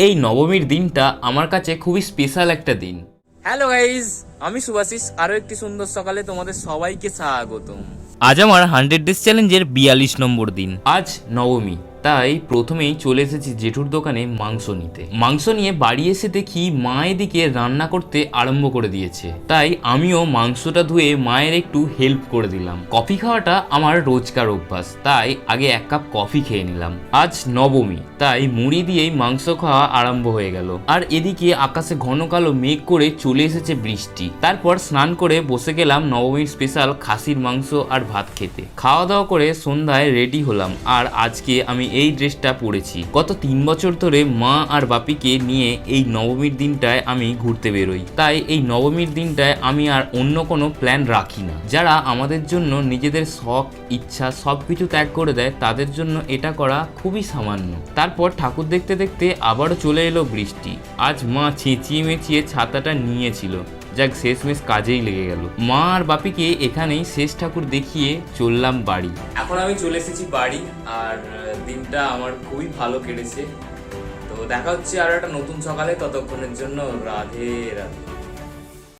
এই নবমীর দিনটা আমার কাছে খুবই স্পেশাল একটা দিন। হ্যালো গাইজ, আমি সুভাশিস। আরো একটি সুন্দর সকালে তোমাদের সবাইকে স্বাগতম। আজ আমার 100 ডেজ চ্যালেঞ্জের 42 নম্বর দিন। আজ নবমী, তাই প্রথমেই চলে এসেছি জেঠুর দোকানে মাংস নিতে। মাংস নিয়ে বাড়ি এসে দেখি মা এদিকে রান্না করতে আরম্ভ করে দিয়েছে, তাই আমিও মাংসটা ধুয়ে মায়ের একটু হেল্প করে দিলাম। কফি খাওয়াটা আমার রোজকার অভ্যাস, তাই আগে 1 কাপ কফি খেয়ে নিলাম। আজ নবমী, তাই মুড়ি দিয়েই মাংস খাওয়া আরম্ভ হয়ে গেল। আর এদিকে আকাশে ঘন কালো মেঘ করে চলে এসেছে বৃষ্টি। তারপর স্নান করে বসে গেলাম নবমীর স্পেশাল খাসির মাংস আর ভাত খেতে। খাওয়া দাওয়া করে সন্ধ্যায় রেডি হলাম। আর আজকে আমি এই ড্রেসটা পরেছি। গত 3 বছর ধরে মা আর বাপিকে নিয়ে এই নবমীর দিনটায় আমি ঘুরতে বেরোই, তাই এই নবমীর দিনটায় আমি আর অন্য কোনো প্ল্যান রাখি না। যারা আমাদের জন্য নিজেদের শখ ইচ্ছা সবকিছু ত্যাগ করে দেয়, তাদের জন্য এটা করা খুবই সামান্য। তারপর ঠাকুর দেখতে দেখতে আবারও চলে এলো বৃষ্টি। আজ মা চেঁচিয়ে মেচিয়ে ছাতাটা নিয়েছিল, যাক শেষমেশ কাজেই লেগে গেল। মা আর বাপিকে এখানেই শেষ ঠাকুর দেখিয়ে চললাম বাড়ি। এখন আমি চলে এসেছি বাড়ি, আর দিনটা আমার খুবই ভালো কেটেছে। তো দেখা হচ্ছে আর একটা নতুন সকালে, ততক্ষণের জন্য রাধে রাধে।